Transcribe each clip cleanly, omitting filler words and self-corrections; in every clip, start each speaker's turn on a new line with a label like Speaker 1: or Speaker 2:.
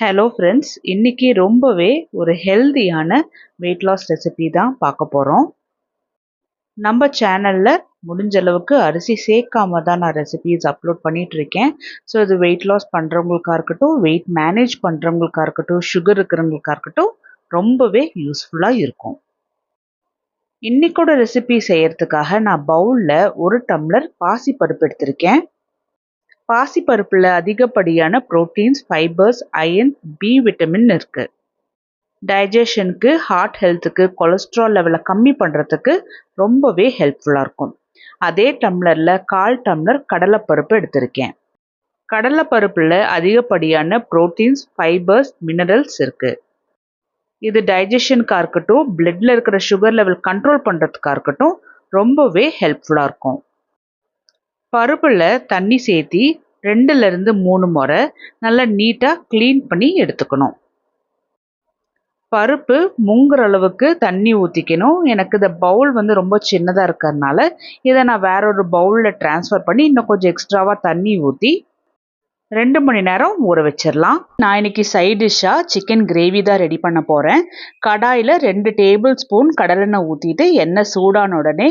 Speaker 1: Hello friends, இன்னைக்கு ரொம்பவே ஒரு ஹெல்தியான வெயிட் லாஸ் ரெசிபி தான் பார்க்க போகிறோம். நம்ம சேனலில் முடிஞ்ச அளவுக்கு அரிசி சேர்க்காம தான் நான் ரெசிபிஸ் அப்லோட் பண்ணிட்டு இருக்கேன். ஸோ இது வெயிட் லாஸ் பண்ணுறவங்களுக்கா இருக்கட்டும், வெயிட் மேனேஜ் பண்ணுறவங்களுக்கா இருக்கட்டும், சுகர் இருக்கிறவங்களுக்கா இருக்கட்டும் ரொம்பவே யூஸ்ஃபுல்லாக இருக்கும். இன்னைக்கோட ரெசிபி செய்யறதுக்காக நான் பவுலில் 1 டம்ளர் பாசிப்பருப்பு எடுத்திருக்கேன். பாசிப்பருப்புல அதிகப்படியான proteins, fibres, iron, B vitamin இருக்கு. டைஜஷனுக்கு, ஹார்ட் ஹெல்த்துக்கு, கொலஸ்ட்ரால் லெவலை கம்மி பண்ணுறதுக்கு ரொம்பவே ஹெல்ப்ஃபுல்லாக இருக்கும். அதே டம்ளரில் 1/4 டம்ளர் கடலைப்பருப்பு எடுத்திருக்கேன். கடலைப்பருப்பில் அதிகப்படியான புரோட்டீன்ஸ், ஃபைபர்ஸ், மினரல்ஸ் இருக்கு. இது டைஜஷனுக்காக இருக்கட்டும், பிளட்ல இருக்கிற சுகர் லெவல் கண்ட்ரோல் பண்ணுறதுக்காக இருக்கட்டும் ரொம்பவே ஹெல்ப்ஃபுல்லாக இருக்கும். பருப்புல தண்ணி சேர்த்தி 2லிருந்து 3 முறை நல்லா நீட்டாக க்ளீன் பண்ணி எடுத்துக்கணும். பருப்பு முங்குற அளவுக்கு தண்ணி ஊற்றிக்கணும். எனக்கு இந்த பவுல் ரொம்ப சின்னதாக இருக்கிறதுனால இதை நான் வேற ஒரு பவுலில் ட்ரான்ஸ்ஃபர் பண்ணி இன்னும் கொஞ்சம் எக்ஸ்ட்ராவாக தண்ணி ஊற்றி 2 மணி நேரம் ஊற வச்சிடலாம். நான் இன்னைக்கு சைட் டிஷ்ஷாக சிக்கன் கிரேவி தான் ரெடி பண்ண போகிறேன். கடாயில் 2 டேபிள் ஸ்பூன் கடலெண்ணெய் ஊற்றிட்டு எண்ணெய் சூடான உடனே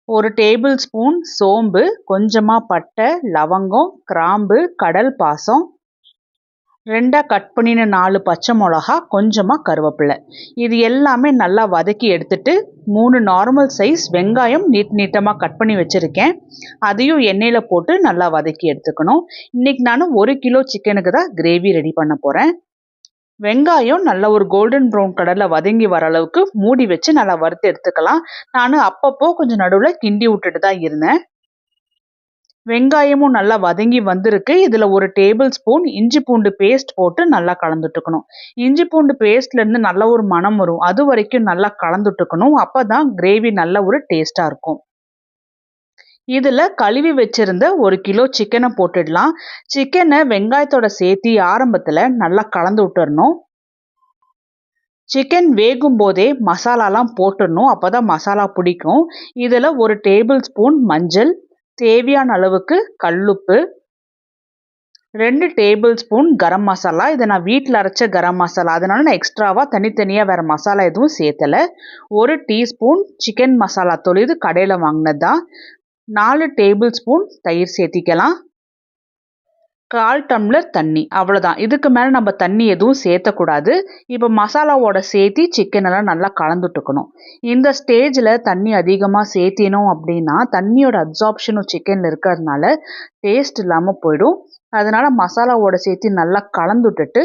Speaker 1: 1 டேபிள் ஸ்பூன் சோம்பு, கொஞ்சமாக பட்டை, லவங்கம், கிராம்பு, கடல் பாசம், 2 கட் பண்ணின 4 பச்சை மிளகா, கொஞ்சமாக கருவேப்பிலை, இது எல்லாமே நல்லா வதக்கி எடுத்துட்டு 3 நார்மல் சைஸ் வெங்காயம் நீட்டமாக கட் பண்ணி வச்சுருக்கேன். அதையும் எண்ணெயில் போட்டு நல்லா வதக்கி எடுத்துக்கணும். இன்றைக்கி நான் 1 கிலோ சிக்கனுக்கு தான் கிரேவி ரெடி பண்ண போகிறேன். வெங்காயம் நல்ல ஒரு கோல்டன் ப்ரௌன் கலரில் வதங்கி வர அளவுக்கு மூடி வச்சு நல்லா வறுத்து எடுத்துக்கலாம். நான் அப்பப்போ கொஞ்சம் நடுவில் கிண்டி விட்டுட்டு தான் இருந்தேன். வெங்காயமும் நல்லா வதங்கி வந்திருக்கு. இதில் 1 டேபிள் ஸ்பூன் இஞ்சி பூண்டு பேஸ்ட் போட்டு நல்லா கலந்துட்டுக்கணும். இஞ்சி பூண்டு பேஸ்ட்லேருந்து நல்ல ஒரு மனம் வரும், அது வரைக்கும் நல்லா கலந்துட்டுக்கணும். அப்போ தான் கிரேவி நல்ல ஒரு டேஸ்ட்டாக இருக்கும். இதில் கழுவி வச்சிருந்த 1 கிலோ சிக்கனை போட்டுடலாம். சிக்கனை வெங்காயத்தோட சேர்த்தி ஆரம்பத்தில் நல்லா கலந்து விட்டுறணும். சிக்கன் வேகும் போதே மசாலாலாம் போட்டுடணும், அப்போ தான் மசாலா பிடிக்கும். இதில் 1 டேபிள் ஸ்பூன் மஞ்சள், தேவையான அளவுக்கு கல்லுப்பு, 2 டேபிள் ஸ்பூன் கரம் மசாலா. இதை நான் வீட்டில் அரைச்ச கரம் மசாலா, அதனால நான் எக்ஸ்ட்ராவாக தனித்தனியாக வேறு மசாலா எதுவும் சேர்த்தலை. 1 டீஸ்பூன் சிக்கன் மசாலா தூள், இது கடையில் வாங்கினது தான். 4 டேபிள் ஸ்பூன் தயிர் சேர்த்திக்கலாம். 1/4 டம்ளர் தண்ணி, அவ்வளோதான். இதுக்கு மேலே நம்ம தண்ணி எதுவும் சேர்த்தக்கூடாது. இப்போ மசாலாவோட சேர்த்தி சிக்கனெல்லாம் நல்லா கலந்துட்டுக்கணும். இந்த ஸ்டேஜில் தண்ணி அதிகமாக சேர்த்தினோம் அப்படின்னா தண்ணியோட அப்சார்ப்ஷனும் சிக்கனில் இருக்கிறதுனால டேஸ்ட் இல்லாமல் போயிடும். அதனால் மசாலாவோட சேர்த்தி நல்லா கலந்துட்டுட்டு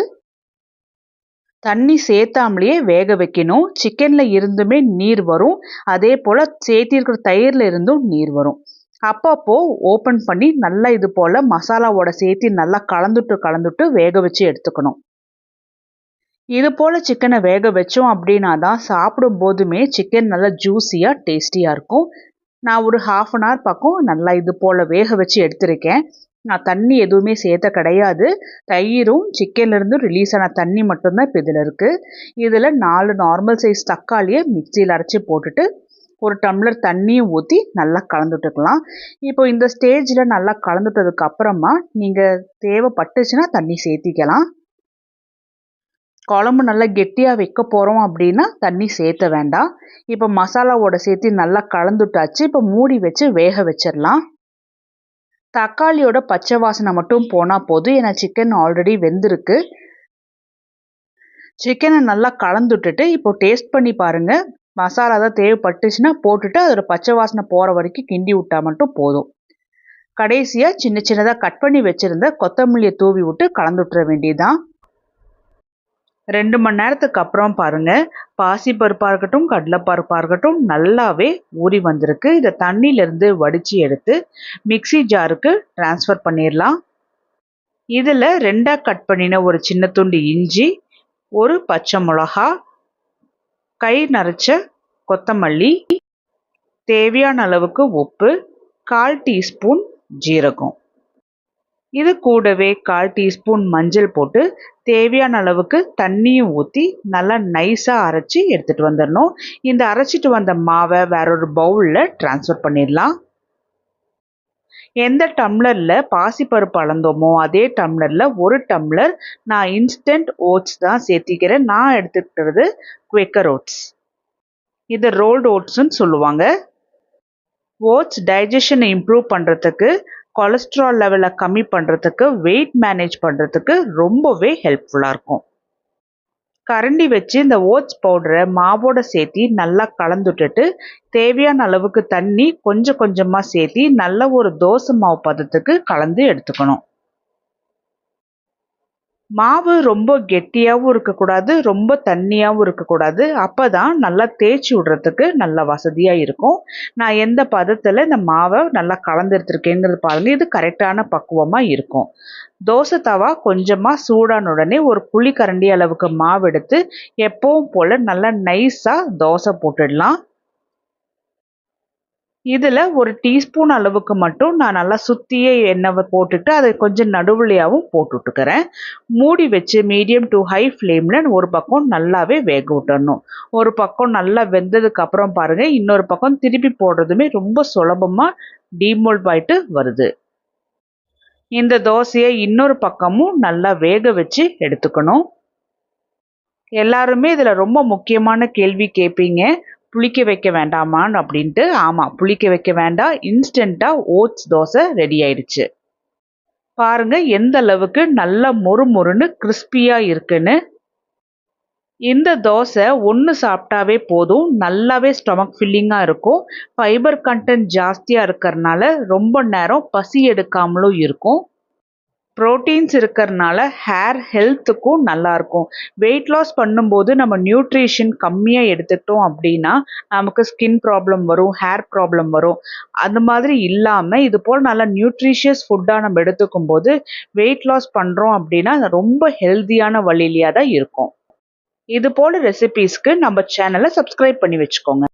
Speaker 1: தண்ணி சேர்த்தாமலேயே வேக வைக்கணும். சிக்கனில் இருந்துமே நீர் வரும், அதே போல் சேர்த்திருக்கிற தயிரில் இருந்தும் நீர் வரும். அப்பப்போ ஓப்பன் பண்ணி நல்லா இது போல் மசாலாவோட சேர்த்து நல்லா கலந்துட்டு வேக வச்சு எடுத்துக்கணும். இது போல் சிக்கனை வேக வச்சோம் அப்படின்னா தான் சாப்பிடும் போதுமே சிக்கன் நல்லா ஜூஸியாக டேஸ்டியாக இருக்கும். நான் ஒரு 1/2 அன் ஹவர் பக்கம் நல்லா இது போல் வேக வச்சு எடுத்திருக்கேன். நான் தண்ணி எதுவுமே சேர்த்த கிடையாது. தயிரும் சிக்கன்லேருந்து ரிலீஸ் ஆன தண்ணி மட்டும்தான் இப்போ இதில் இருக்குது. இதில் 4 நார்மல் சைஸ் தக்காளியை மிக்சியில் அரைச்சி போட்டுட்டு 1 டம்ளர் தண்ணியும் ஊற்றி நல்லா கலந்துட்டுக்கலாம். இப்போ இந்த ஸ்டேஜில் நல்லா கலந்துட்டதுக்கு அப்புறமா நீங்கள் தேவைப்பட்டுச்சுன்னா தண்ணி சேர்த்திக்கலாம். குழம்பு நல்லா கெட்டியாக வைக்க போகிறோம் அப்படின்னா தண்ணி சேர்த்த வேண்டாம். இப்போ மசாலாவோட சேர்த்து நல்லா கலந்துட்டாச்சு. இப்போ மூடி வச்சு வேக வச்சிடலாம். தக்காளியோட பச்சை வாசனை மட்டும் போனால் போதும், ஏன்னா சிக்கன் ஆல்ரெடி வெந்திருக்கு. சிக்கனை நல்லா கலந்துட்டுட்டு இப்போ டேஸ்ட் பண்ணி பாருங்கள். மசாலா தான் தேவைப்பட்டுச்சுன்னா போட்டுட்டு அதோட பச்சை வாசனை போகிற வரைக்கும் கிண்டி விட்டால் மட்டும் போதும். கடைசியாக சின்னதாக கட் பண்ணி வச்சுருந்த கொத்தமல்லியை தூவி விட்டு கலந்து விட்டுற வேண்டியதுதான். 2 மணி நேரத்துக்கு அப்புறம் பாருங்கள், பாசிப்பருப்பாக இருக்கட்டும், கடலைப்பருப்பாக இருக்கட்டும் நல்லாவே ஊறி வந்திருக்கு. இதை தண்ணியிலேருந்து வடித்து எடுத்து மிக்சி ஜாருக்கு ட்ரான்ஸ்ஃபர் பண்ணிடலாம். இதில் 2 கட் பண்ணின ஒரு சின்ன துண்டு இஞ்சி, 1 பச்சை மிளகா, கை நரைச்ச கொத்தமல்லி, தேவையான அளவுக்கு உப்பு, 1/4 டீஸ்பூன் ஜீரகம், இது கூடவே 1/4 டீஸ்பூன் மஞ்சள் போட்டு தேவையான அளவுக்கு தண்ணியும் ஊற்றி நல்லா நைஸாக அரைச்சி எடுத்துகிட்டு வந்துடணும். இந்த அரைச்சிட்டு வந்த மாவை வேற ஒரு பவுலில் ட்ரான்ஸ்ஃபர் பண்ணிடலாம். எந்த டம்ளரில் பாசிப்பருப்பு அளந்தோமோ அதே டம்ளரில் 1 டம்ளர் நான் இன்ஸ்டன்ட் ஓட்ஸ் தான் சேர்த்திக்கிறேன். நான் எடுத்துக்கிறது குவேக்கர் ஓட்ஸ். இது ரோல்டு ஓட்ஸ்ன்னு சொல்லுவாங்க. ஓட்ஸ் டைஜஷனை இம்ப்ரூவ் பண்ணுறதுக்கு, கொலஸ்ட்ரால் லெவலை கம்மி பண்ணுறதுக்கு, வெயிட் மேனேஜ் பண்ணுறதுக்கு ரொம்பவே ஹெல்ப்ஃபுல்லாக இருக்கும். கரண்டி வச்சு இந்த ஓட்ஸ் பவுடரை மாவோட சேர்த்தி நல்லா கலந்துட்டுட்டு தேவையான அளவுக்கு தண்ணி கொஞ்சம் கொஞ்சமாக சேர்த்தி நல்ல ஒரு தோசை மாவு பதத்துக்கு கலந்து எடுத்துக்கணும். மாவு ரொம்ப கெட்டியாகவும் இருக்கக்கூடாது, ரொம்ப தண்ணியாகவும் இருக்கக்கூடாது. அப்போ தான் நல்லா தேய்ச்சி விடுறதுக்கு நல்ல வசதியாக இருக்கும். நான் எந்த பதத்தில் இந்த மாவை நல்லா கலந்து எடுத்துருக்கேங்கிறது பாருங்கள். இது கரெக்டான பக்குவமாக இருக்கும். தோசை தவா கொஞ்சமாக சூடான உடனே ஒரு குழிக்கரண்டி அளவுக்கு மாவு எடுத்து எப்பவும் போல் நல்லா நைஸாக தோசை போட்டுடலாம். இதில் ஒரு டீஸ்பூன் அளவுக்கு மட்டும் நான் நல்லா சுற்றியே எண்ணெய் போட்டுட்டு அதை கொஞ்சம் நடுவுலையாகவும் போட்டுட்டுக்கிறேன். மூடி வச்சு மீடியம் டு ஹை ஃப்ளேமில் ஒரு பக்கம் நல்லாவே வேக விட்டுறணும். ஒரு பக்கம் நல்லா வெந்ததுக்கு அப்புறம் பாருங்கள், இன்னொரு பக்கம் திருப்பி போடுறதுமே ரொம்ப சுலபமாக டீமோல்ட் ஆயிட்டு வருது. இந்த தோசையை இன்னொரு பக்கமும் நல்லா வேக வச்சு எடுத்துக்கணும். எல்லாருமே இதில் ரொம்ப முக்கியமான கேள்வி கேட்பீங்க, புளிக்க வைக்க வேண்டாமான்னு அப்படின்ட்டு. ஆமாம், புளிக்க வைக்க வேண்டாம். இன்ஸ்டண்ட்டாக ஓட்ஸ் தோசை ரெடி ஆயிடுச்சு. பாருங்கள் எந்த அளவுக்கு நல்லா மொறுமொறுன்னு கிறிஸ்பியாக இருக்குன்னு. இந்த தோசை ஒன்று சாப்பிட்டாவே போதும், நல்லாவே ஸ்டொமக் ஃபில்லிங்காக இருக்கும். ஃபைபர் கண்டென்ட் ஜாஸ்தியாக இருக்கிறதுனால ரொம்ப நேரம் பசி எடுக்காமலும் இருக்கும். ப்ரோட்டீன்ஸ் இருக்கிறதுனால ஹேர் ஹெல்த்துக்கும் நல்லாயிருக்கும். வெயிட் லாஸ் பண்ணும்போது நம்ம நியூட்ரிஷன் கம்மியாக எடுத்துக்கிட்டோம் அப்படின்னா நமக்கு ஸ்கின் ப்ராப்ளம் வரும், ஹேர் ப்ராப்ளம் வரும். அந்த மாதிரி இல்லாமல் இது போல் நல்லா நியூட்ரிஷியஸ் ஃபுட்டாக நம்ம எடுத்துக்கும் போது வெயிட் லாஸ் பண்ணுறோம் அப்படின்னா ரொம்ப ஹெல்த்தியான வழியிலேயே தான் இருக்கும். இது போல் ரெசிபீஸ்க்கு நம்ம சேனலை சப்ஸ்கிரைப் பண்ணி வச்சுக்கோங்க.